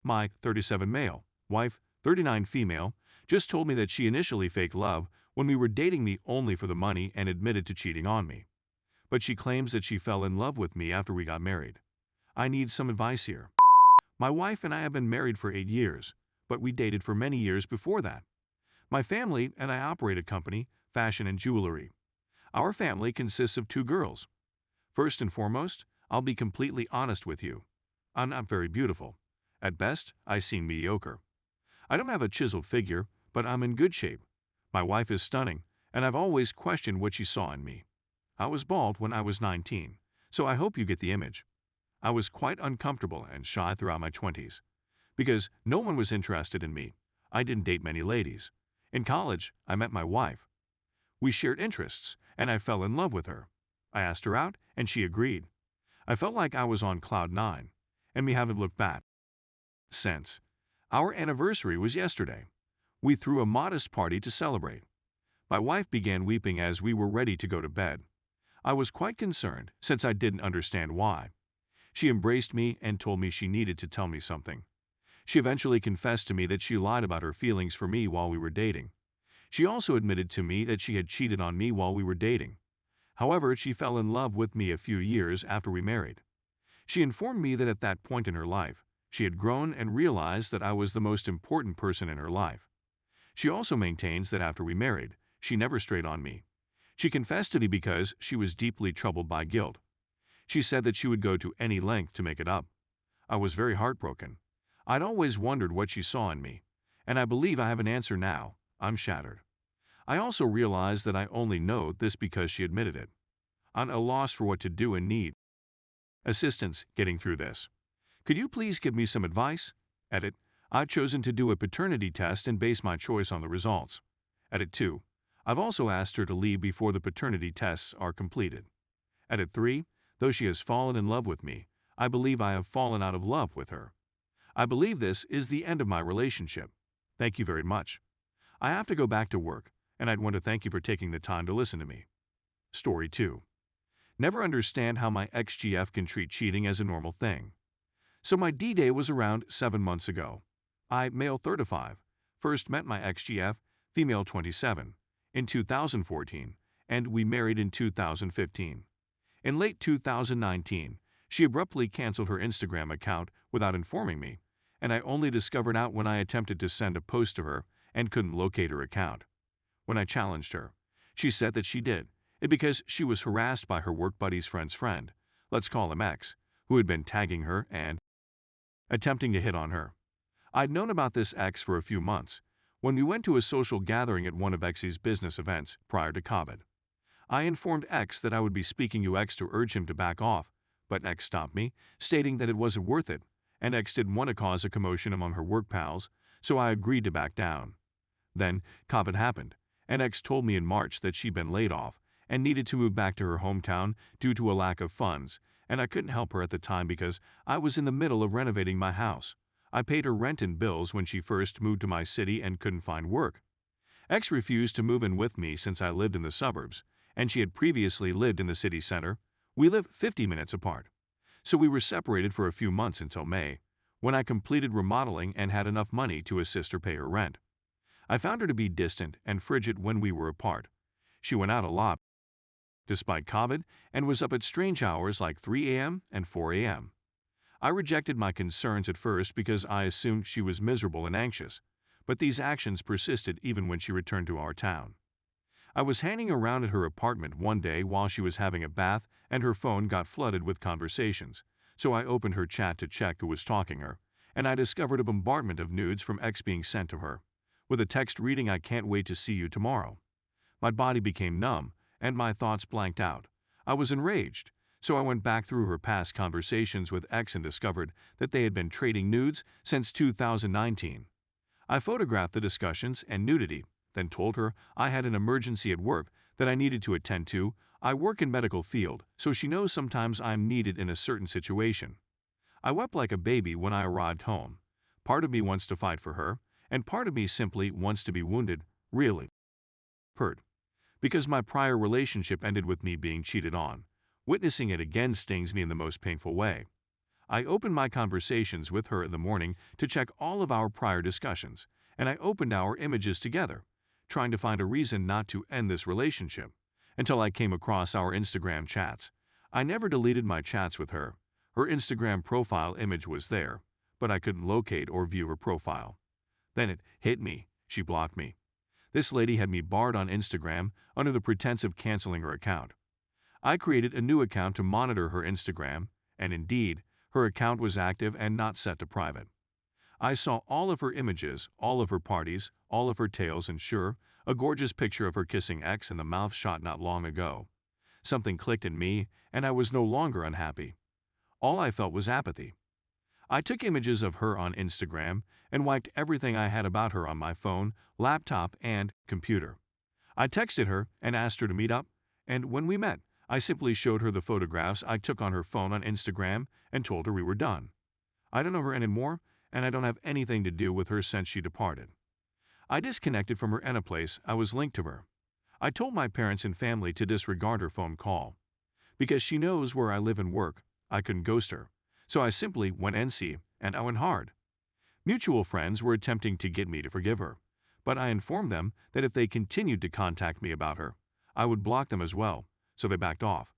My 37 male wife, 39 female, just told me that she initially faked love when we were dating me only for the money and admitted to cheating on me. But she claims that she fell in love with me after we got married. I need some advice here. My wife and I have been married for 8 years, but we dated for many years before that. My family and I operate a company, fashion and jewelry. Our family consists of 2 girls. First and foremost, I'll be completely honest with you. I'm not very beautiful. At best, I seem mediocre. I don't have a chiseled figure, but I'm in good shape. My wife is stunning, and I've always questioned what she saw in me. I was bald when I was 19, so I hope you get the image. I was quite uncomfortable and shy throughout my 20s. Because no one was interested in me, I didn't date many ladies. In college, I met my wife. We shared interests, and I fell in love with her. I asked her out, and she agreed. I felt like I was on cloud 9, and we haven't looked back since. Our anniversary was yesterday. We threw a modest party to celebrate. My wife began weeping as we were ready to go to bed. I was quite concerned, since I didn't understand why. She embraced me and told me she needed to tell me something. She eventually confessed to me that she lied about her feelings for me while we were dating. She also admitted to me that she had cheated on me while we were dating. However, she fell in love with me a few years after we married. She informed me that at that point in her life, she had grown and realized that I was the most important person in her life. She also maintains that after we married, she never strayed on me. She confessed to me because she was deeply troubled by guilt. She said that she would go to any length to make it up. I was very heartbroken. I'd always wondered what she saw in me, and I believe I have an answer now. I'm shattered. I also realized that I only know this because she admitted it. I'm at a loss for what to do and need assistance getting through this. Could you please give me some advice? Edit. I've chosen to do a paternity test and base my choice on the results. Edit 2. I've also asked her to leave before the paternity tests are completed. Edit 3. Though she has fallen in love with me, I believe I have fallen out of love with her. I believe this is the end of my relationship. Thank you very much. I have to go back to work, and I'd want to thank you for taking the time to listen to me. Story 2. Never understand how my ex-GF can treat cheating as a normal thing. So my D-Day was around 7 months ago. I, male 35, first met my ex-GF, female 27, in 2014, and we married in 2015. In late 2019, she abruptly canceled her Instagram account without informing me, and I only discovered out when I attempted to send a post to her and couldn't locate her account. When I challenged her, she said that she did it because she was harassed by her work buddy's friend's friend, let's call him X, who had been tagging her and attempting to hit on her. I'd known about this X for a few months, when we went to a social gathering at one of X's business events prior to COVID. I informed X that I would be speaking to X to urge him to back off, but X stopped me, stating that it wasn't worth it, and X didn't want to cause a commotion among her work pals, so I agreed to back down. Then, COVID happened, and X told me in March that she'd been laid off and needed to move back to her hometown due to a lack of funds, and I couldn't help her at the time because I was in the middle of renovating my house. I paid her rent and bills when she first moved to my city and couldn't find work. X refused to move in with me since I lived in the suburbs, and she had previously lived in the city center. We live 50 minutes apart. So we were separated for a few months until May, when I completed remodeling and had enough money to assist her pay her rent. I found her to be distant and frigid when we were apart. She went out a lot, despite COVID, and was up at strange hours like 3 a.m. and 4 a.m. I rejected my concerns at first because I assumed she was miserable and anxious, but these actions persisted even when she returned to our town. I was hanging around at her apartment one day while she was having a bath and her phone got flooded with conversations, so I opened her chat to check who was talking her, and I discovered a bombardment of nudes from X being sent to her, with a text reading "I can't wait to see you tomorrow." My body became numb, and my thoughts blanked out. I was enraged, so I went back through her past conversations with X and discovered that they had been trading nudes since 2019. I photographed the discussions and nudity, then told her I had an emergency at work that I needed to attend to. I work in medical field, so she knows sometimes I'm needed in a certain situation. I wept like a baby when I arrived home. Part of me wants to fight for her, and part of me simply wants to be wounded, really hurt. Because my prior relationship ended with me being cheated on. Witnessing it again stings me in the most painful way. I opened my conversations with her in the morning to check all of our prior discussions, and I opened our images together, trying to find a reason not to end this relationship, until I came across our Instagram chats. I never deleted my chats with her. Her Instagram profile image was there, but I couldn't locate or view her profile. Then it hit me. She blocked me. This lady had me barred on Instagram under the pretense of canceling her account. I created a new account to monitor her Instagram, and indeed, her account was active and not set to private. I saw all of her images, all of her parties, all of her tales, and sure, a gorgeous picture of her kissing ex in the mouth shot not long ago. Something clicked in me, and I was no longer unhappy. All I felt was apathy. I took images of her on Instagram and wiped everything I had about her on my phone, laptop, and computer. I texted her and asked her to meet up, and when we met, I simply showed her the photographs I took on her phone on Instagram and told her we were done. I don't know her anymore, and I don't have anything to do with her since she departed. I disconnected from her any place I was linked to her. I told my parents and family to disregard her phone call. Because she knows where I live and work, I couldn't ghost her, so I simply went NC, and I went hard. Mutual friends were attempting to get me to forgive her, but I informed them that if they continued to contact me about her, I would block them as well, so they backed off.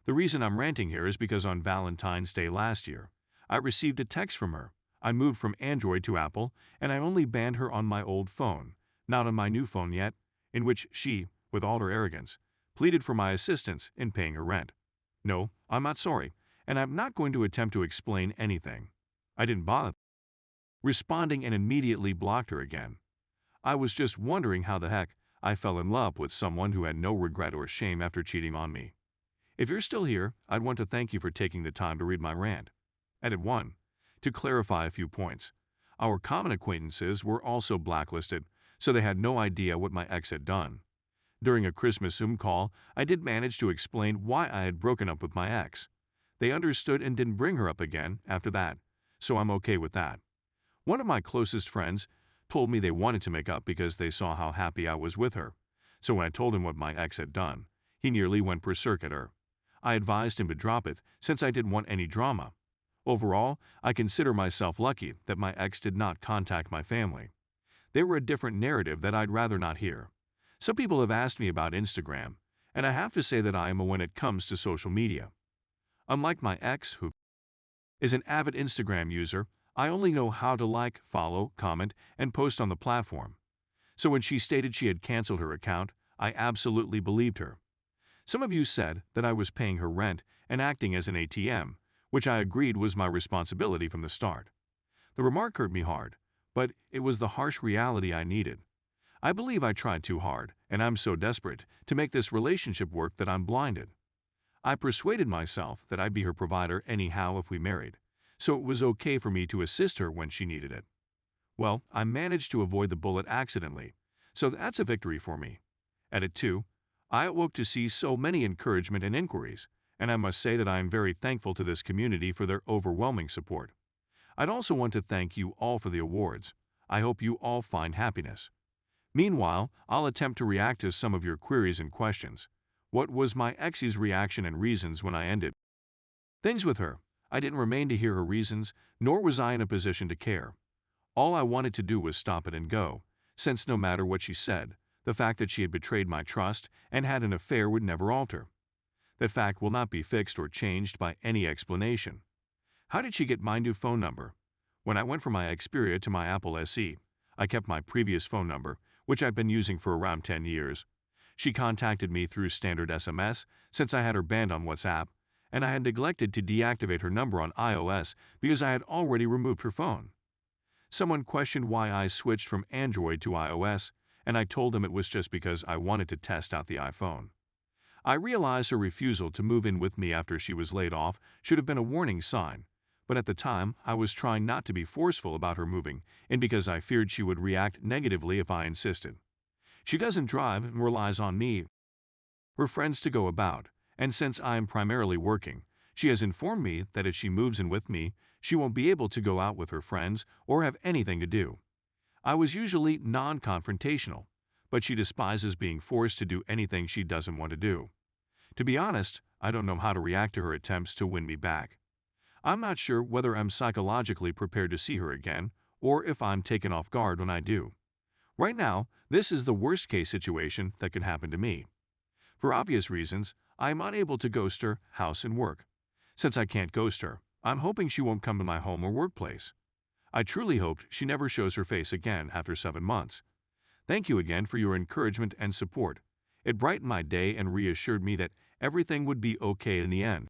The reason I'm ranting here is because on Valentine's Day last year, I received a text from her. I moved from Android to Apple, and I only banned her on my old phone, not on my new phone yet, in which she, with all her arrogance, pleaded for my assistance in paying her rent. No, I'm not sorry, and I'm not going to attempt to explain anything. I didn't bother responding and immediately blocked her again. I was just wondering how the heck I fell in love with someone who had no regret or shame after cheating on me. If you're still here, I'd want to thank you for taking the time to read my rant. Edit 1. To clarify a few points, our common acquaintances were also blacklisted, so they had no idea what my ex had done. During a Christmas Zoom call, I did manage to explain why I had broken up with my ex. They understood and didn't bring her up again after that, so I'm okay with that. One of my closest friends told me they wanted to make up because they saw how happy I was with her, so when I told him what my ex had done, he nearly went berserk at her. I advised him to drop it since I didn't want any drama. Overall, I consider myself lucky that my ex did not contact my family. They were a different narrative that I'd rather not hear. Some people have asked me about Instagram, and I have to say that I am a when it comes to social media. Unlike my ex, who is an avid Instagram user, I only know how to like, follow, comment, and post on the platform. So when she stated she had canceled her account, I absolutely believed her. Some of you said that I was paying her rent and acting as an ATM, which I agreed was my responsibility from the start. The remark hurt me hard, but it was the harsh reality I needed. I believe I tried too hard, and I'm so desperate to make this relationship work that I'm blinded. I persuaded myself that I'd be her provider anyhow if we married, so it was okay for me to assist her when she needed it. Well, I managed to avoid the bullet accidentally, so that's a victory for me. Edit 2. I awoke to see so many encouragement and inquiries, and I must say that I am very thankful to this community for their overwhelming support. I'd also want to thank you all for the awards. I hope you all find happiness. Meanwhile, I'll attempt to react to some of your queries and questions. What was my ex's reaction and reasons when I ended things with her? I didn't remain to hear her reasons, nor was I in a position to care. All I wanted to do was stop it and go, since no matter what she said, the fact that she had betrayed my trust and had an affair would never alter. That fact will not be fixed or changed by any explanation. How did she get my new phone number? When I went from my Xperia to my Apple SE, I kept my previous phone number, which I'd been using for around 10 years. She contacted me through standard SMS since I had her banned on WhatsApp, and I had neglected to deactivate her number on iOS because I had already removed her phone. Someone questioned why I switched from Android to iOS, and I told them it was just because I wanted to test out the iPhone. I realized her refusal to move in with me after she was laid off should have been a warning sign, but at the time I was trying not to be forceful about her moving and because I feared she would react negatively if I insisted. She doesn't drive and relies on me, her friends to go about, and since I am primarily working, she has informed me that if she moves in with me, she won't be able to go out with her friends or have anything to do. I was usually non-confrontational, but she despises being forced to do anything she doesn't want to do. To be honest, I don't know how to react to her attempts to win me back. I'm not sure whether I'm psychologically prepared to see her again or if I'm taken off guard when I do. Right now, this is the worst-case situation that could happen to me. For obvious reasons, I'm unable to ghost her house and work. Since I can't ghost her, I'm hoping she won't come to my home or workplace. I truly hoped she never shows her face again after 7 months. Thank you again for your encouragement and support. It brightened my day and reassured me that everything would be okay in the end.